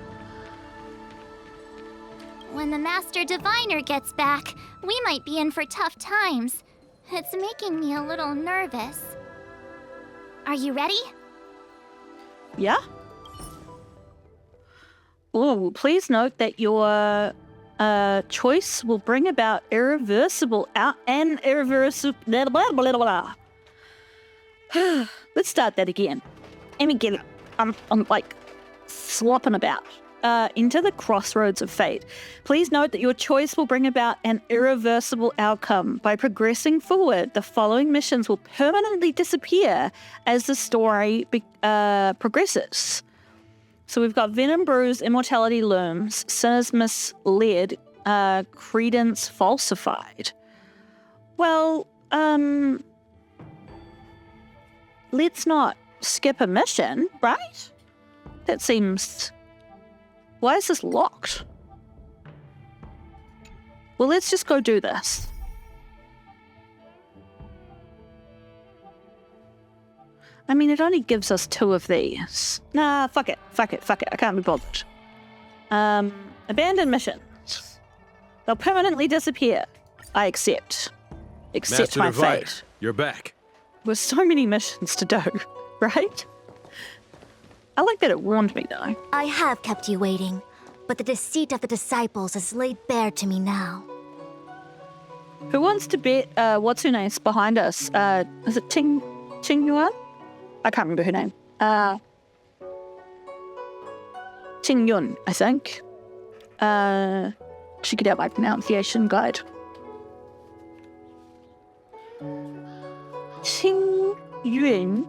When the Master Diviner gets back, we might be in for tough times. It's making me a little nervous. Are you ready? Yeah? Oh, please note that your choice will bring about irreversible blah, blah, blah, blah. Let's start that again. Let me get it. I'm like slopping about. Into the crossroads of fate. Please note that your choice will bring about an irreversible outcome. By progressing forward, the following missions will permanently disappear as the story progresses. So we've got Venom Brews, Immortality Looms, Sinners Misled, Credence Falsified. Well, let's not skip a mission, right? That seems... Why is this locked? Well, let's just go do this. I mean, it only gives us 2 of these. Nah, fuck it. I can't be bothered. Abandoned missions. They'll permanently disappear. I accept. Accept Master my Diviner, fate. you're back. With so many missions to do, right? I like that it warned me, though. I have kept you waiting, but the deceit of the disciples is laid bare to me now. Who wants to bet what's her name's behind us? Is it Ting Yuan? I can't remember her name. Ting Yun, I think. Check it out, my pronunciation guide. Xing Yun.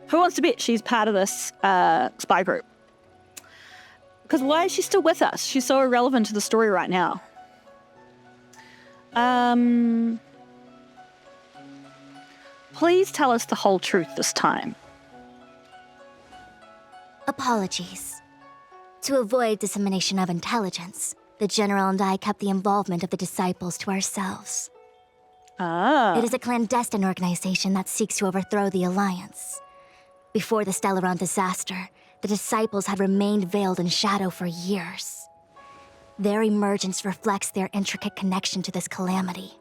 Who wants to bet she's part of this spy group? Because why is she still with us? She's so irrelevant to the story right now. Please tell us the whole truth this time. Apologies. To avoid dissemination of intelligence, the General and I kept the involvement of the disciples to ourselves. Ah. It is a clandestine organization that seeks to overthrow the Alliance. Before the Stellaron disaster, the disciples had remained veiled in shadow for years. Their emergence reflects their intricate connection to this calamity.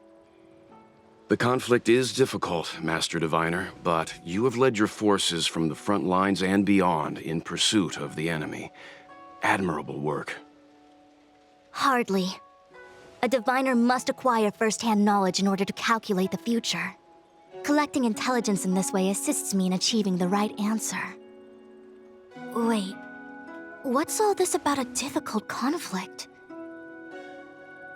The conflict is difficult, Master Diviner, but you have led your forces from the front lines and beyond in pursuit of the enemy. Admirable work. Hardly. A diviner must acquire first-hand knowledge in order to calculate the future. Collecting intelligence in this way assists me in achieving the right answer. Wait, what's all this about a difficult conflict?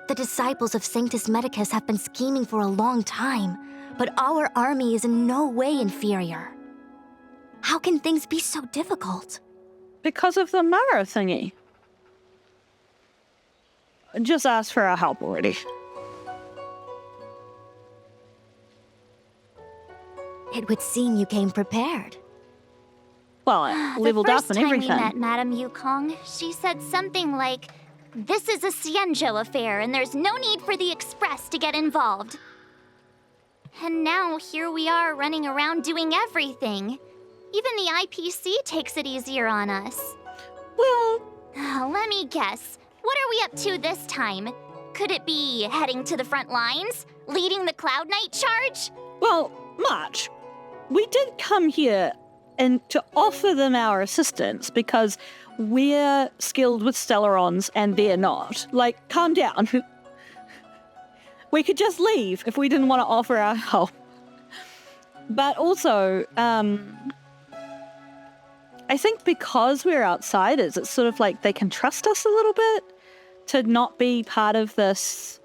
The disciples of Sanctus Medicus have been scheming for a long time, but our army is in no way inferior. How can things be so difficult? Because of the Mara thingy. Just ask for our help already. It would seem you came prepared. Well, I leveled up and everything. The first time we met Madame Yukong, she said something like, "This is a Xianzhou affair, and there's no need for the Express to get involved." And now here we are running around doing everything. Even the IPC takes it easier on us. Well, let me guess. What are we up to this time? Could it be heading to the front lines? Leading the Cloud Knight charge? well, March, we did come here and to offer them our assistance because we're skilled with Stellarons and they're not. Like, calm down. We could just leave if we didn't want to offer our help. But also, I think because we're outsiders, it's sort of like they can trust us a little bit to not be part of this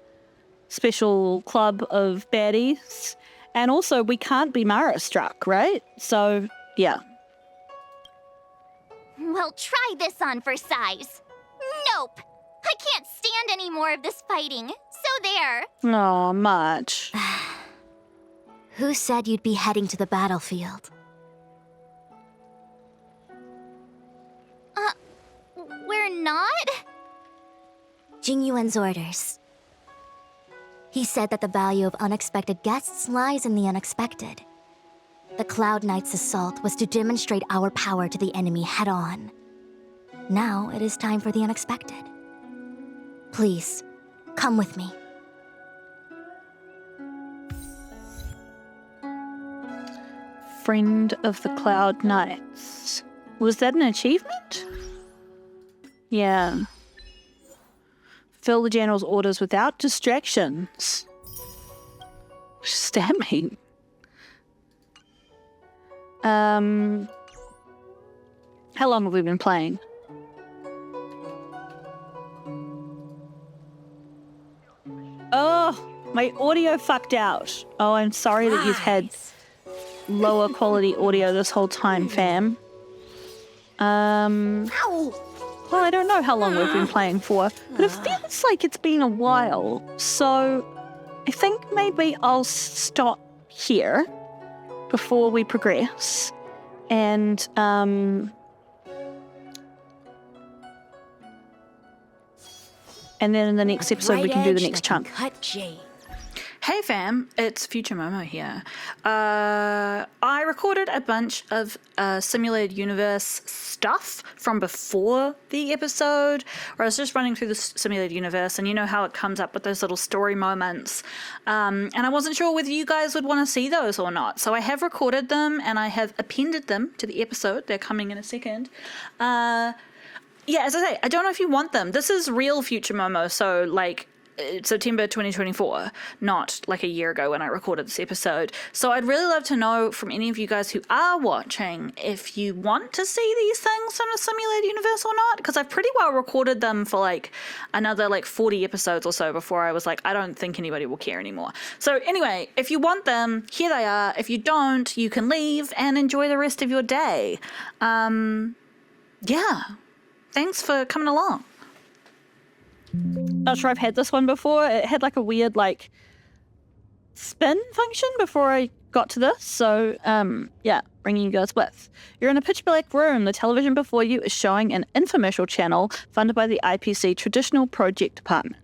special club of baddies. And also, we can't be Mara struck, right? So, yeah. Well, try this on for size. Nope. I can't stand any more of this fighting. So there. Oh, March. Who said you'd be heading to the battlefield? We're not? Jing Yuan's orders. He said that the value of unexpected guests lies in the unexpected. The Cloud Knight's assault was to demonstrate our power to the enemy head-on. Now it is time for the unexpected. Please, come with me. Friend of the Cloud Knights. Was that an achievement? Yeah. Fill the General's orders without distractions. What does that mean? How long have we been playing? Oh, my audio fucked out. Oh, I'm sorry that you've had lower quality audio this whole time, fam. Well, I don't know how long we've been playing for, but it feels like it's been a while. So I think maybe I'll stop here before we progress. And then in the next episode we can do the next chunk. Hey fam, it's Future Momo here. I recorded a bunch of simulated universe stuff from before the episode, where I was just running through the simulated universe, and you know how it comes up with those little story moments. And I wasn't sure whether you guys would want to see those or not. So I have recorded them and I have appended them to the episode. They're coming in a second. Yeah, as I say, I don't know if you want them. This is real Future Momo, so like, September 2024, not like a year ago when I recorded this episode. So I'd really love to know from any of you guys who are watching if you want to see these things from the simulated universe or not, because I've pretty well recorded them for like another like 40 episodes or so before I was like, I don't think anybody will care anymore. So anyway, if you want them, here they are. If you don't, you can leave and enjoy the rest of your day. Yeah, thanks for coming along. Not sure I've had this one before. It had like a weird like spin function before I got to this. So yeah, bringing you guys with. You're in a pitch black room. The television before you is showing an infomercial channel funded by the IPC Traditional Project Department.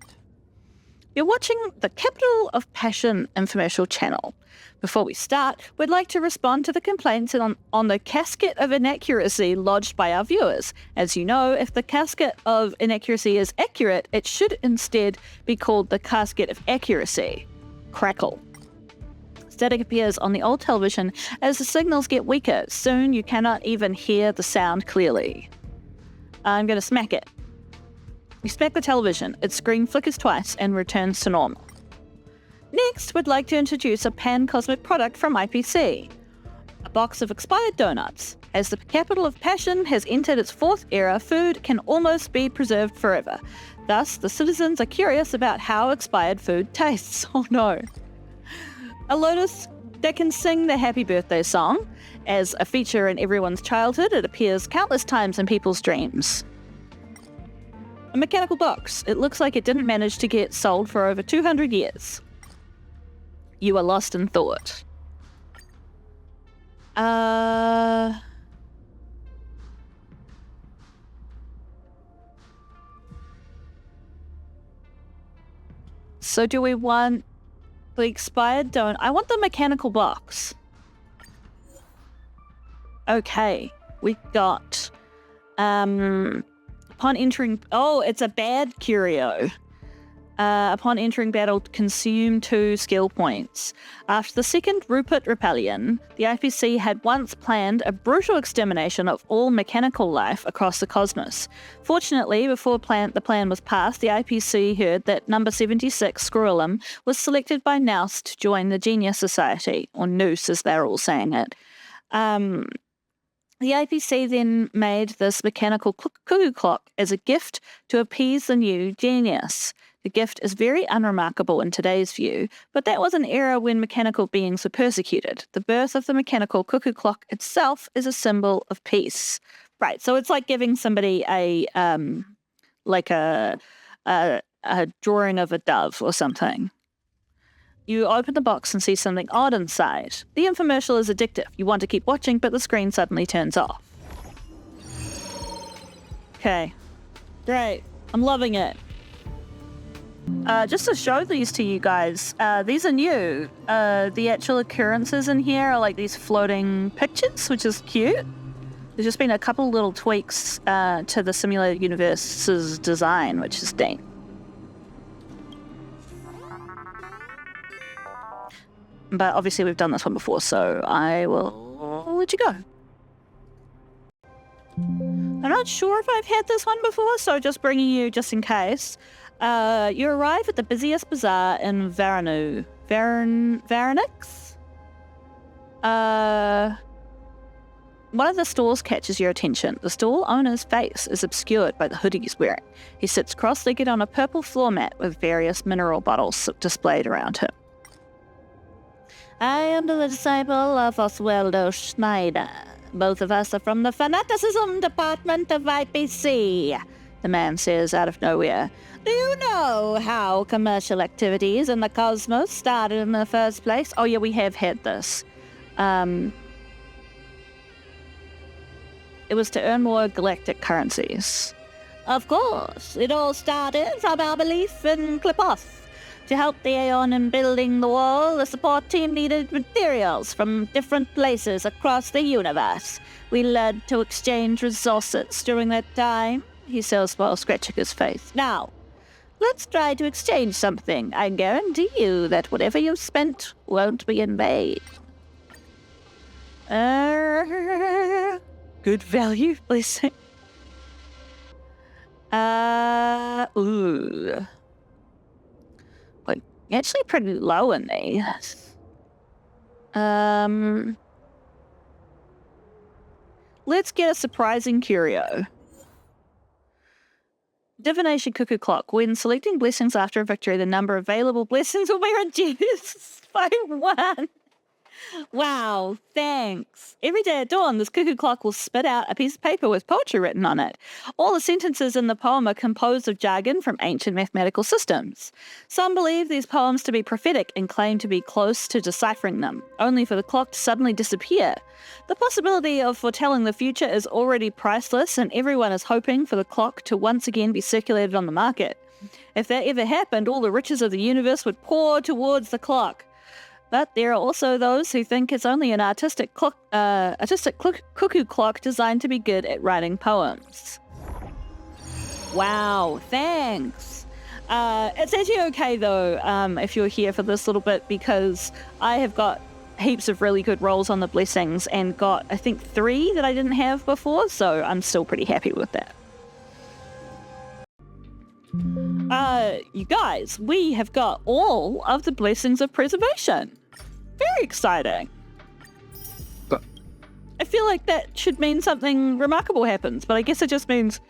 You're watching the Capital of Passion infomercial channel. Before we start, we'd like to respond to the complaints on the casket of inaccuracy lodged by our viewers. As you know, if the casket of inaccuracy is accurate, it should instead be called the casket of accuracy. Crackle. Static appears on the old television as the signals get weaker. Soon you cannot even hear the sound clearly. I'm going to smack it. You smack the television. Its screen flickers twice and returns to normal. Next, we'd like to introduce a pan-cosmic product from IPC. A box of expired donuts. As the capital of passion has entered its fourth era, food can almost be preserved forever. Thus, the citizens are curious about how expired food tastes. Oh no. A lotus that can sing the happy birthday song. As a feature in everyone's childhood, it appears countless times in people's dreams. A mechanical box. It looks like it didn't manage to get sold for over 200 years. You are lost in thought. So do we want the expired donut? I want the mechanical box. Okay, we got upon entering, oh, it's a bad curio. Upon entering battle, consume 2 skill points. After the Second Rupert Rebellion, the IPC had once planned a brutal extermination of all mechanical life across the cosmos. Fortunately, before the plan was passed, the IPC heard that number 76, Squirrelum, was selected by Nous to join the Genius Society, or Noose as they're all saying it. The IPC then made this mechanical cuckoo clock as a gift to appease the new genius. The gift is very unremarkable in today's view, but that was an era when mechanical beings were persecuted. The birth of the mechanical cuckoo clock itself is a symbol of peace. Right, so it's like giving somebody a drawing of a dove or something. You open the box and see something odd inside. The infomercial is addictive. You want to keep watching, but the screen suddenly turns off. Okay, great. I'm loving it. Just to show these to you guys, these are new. The actual occurrences in here are like these floating pictures, which is cute. There's just been a couple little tweaks to the simulated universe's design, which is neat. But obviously we've done this one before, so I will let you go. I'm not sure if I've had this one before, so just bringing you just in case. You arrive at the busiest bazaar in Varanix? One of the stalls catches your attention. The stall owner's face is obscured by the hoodie he's wearing. He sits cross-legged on a purple floor mat with various mineral bottles displayed around him. I am the disciple of Oswaldo Schneider. Both of us are from the fanaticism department of IPC, the man says out of nowhere. Do you know how commercial activities in the cosmos started in the first place? Oh yeah, we have had this. It was to earn more galactic currencies. Of course, it all started from our belief in Clipoth. To help the Aeon in building the wall, the support team needed materials from different places across the universe. We learned to exchange resources during that time, he says while scratching his face. Now, let's try to exchange something. I guarantee you that whatever you've spent won't be in vain. Good value, blessing. Ooh. Actually pretty low in these. Let's get a surprising curio. Divination Cuckoo Clock. When selecting blessings after a victory, the number of available blessings will be reduced by 1. Wow, thanks. Every day at dawn, this cuckoo clock will spit out a piece of paper with poetry written on it. All the sentences in the poem are composed of jargon from ancient mathematical systems. Some believe these poems to be prophetic and claim to be close to deciphering them, only for the clock to suddenly disappear. The possibility of foretelling the future is already priceless, and everyone is hoping for the clock to once again be circulated on the market. If that ever happened, all the riches of the universe would pour towards the clock. But there are also those who think it's only an artistic cuckoo clock designed to be good at writing poems. Wow, thanks. It's actually okay though, if you're here for this little bit, because I have got heaps of really good rolls on the blessings and got, I think, 3 that I didn't have before, so I'm still pretty happy with that. You guys, we have got all of the blessings of preservation. Very exciting. I feel like that should mean something remarkable happens, but I guess it just means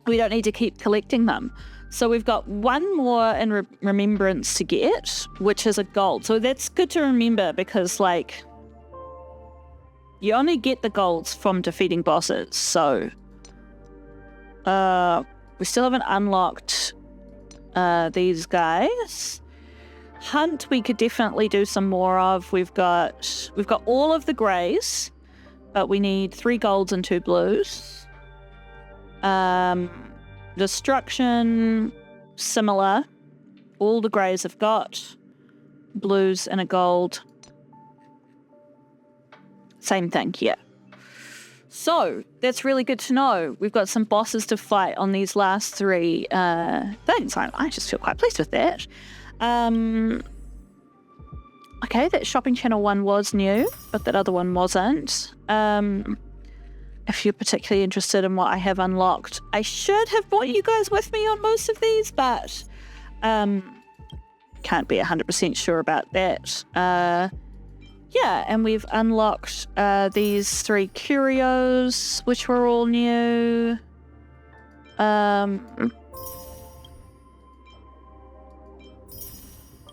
we don't need to keep collecting them. So we've got 1 more in remembrance to get, which is a gold. So that's good to remember because, like, you only get the golds from defeating bosses. So we still haven't unlocked these guys. Hunt we could definitely do some more of. We've got all of the greys, but we need 3 golds and 2 blues. Destruction, similar. All the greys have got blues and a gold. Same thing here. So that's really good to know. We've got some bosses to fight on these last 3 things. I just feel quite pleased with that. Okay, that shopping channel one was new, but that other one wasn't. If you're particularly interested in what I have unlocked, I should have brought you guys with me on most of these, but can't be 100% sure about that. Yeah, and we've unlocked these 3 curios, which were all new.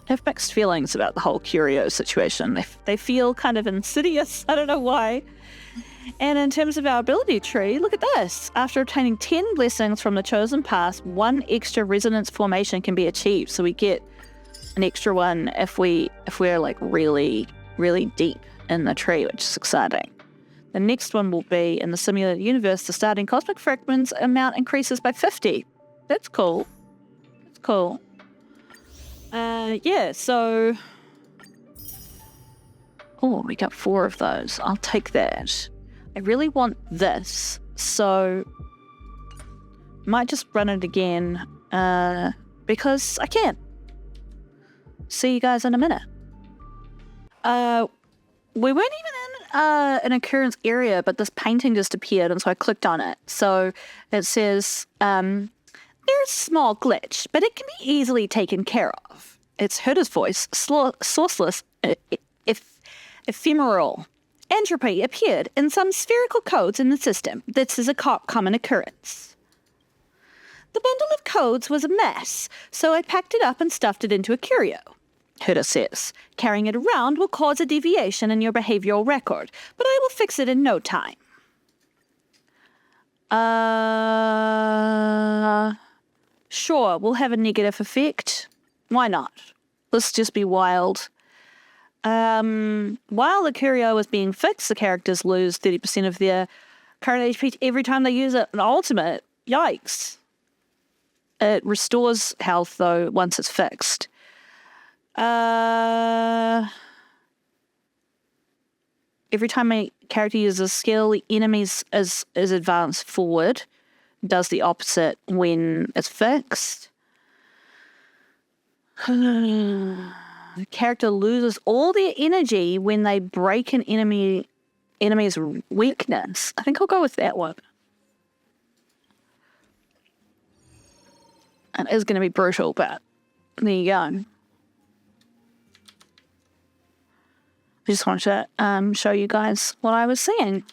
I have mixed feelings about the whole curio situation. They feel kind of insidious. I don't know why. And in terms of our ability tree, look at this. After obtaining 10 blessings from the chosen path, 1 extra resonance formation can be achieved. So we get an extra one if we're like really, really deep in the tree, which is exciting. The next one will be in the simulated universe. The starting cosmic fragments amount increases by 50. That's cool. That's cool. Yeah, so... Oh, we got 4 of those. I'll take that. I really want this, so... might just run it again, because I can. See you guys in a minute. We weren't even in an occurrence area, but this painting just appeared, and so I clicked on it. So it says, there's a small glitch, but it can be easily taken care of. It's Herder's voice, sourceless, ephemeral. Entropy appeared in some spherical codes in the system. This is a common occurrence. The bundle of codes was a mess, so I packed it up and stuffed it into a curio. Herder says, carrying it around will cause a deviation in your behavioral record, but I will fix it in no time. Sure, we'll have a negative effect. Why not? Let's just be wild. While the curio is being fixed, the characters lose 30% of their current HP every time they use an ultimate. Yikes. It restores health, though, once it's fixed. Every time my character uses a skill, the enemies is advanced forward. Does the opposite when it's fixed. The character loses all their energy when they break an enemy's weakness. I think I'll go with that one. It is going to be brutal, but there you go. I just wanted to show you guys what I was seeing.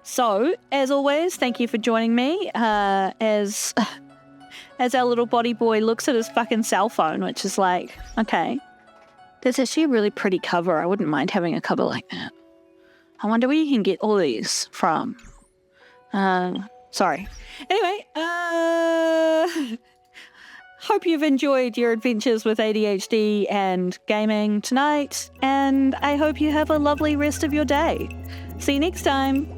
So, as always, thank you for joining me as our little body boy looks at his fucking cell phone, which is like, okay, that's actually a really pretty cover. I wouldn't mind having a cover like that. I wonder where you can get all these from. Sorry. Anyway, hope you've enjoyed your adventures with ADHD and gaming tonight, and I hope you have a lovely rest of your day. See you next time.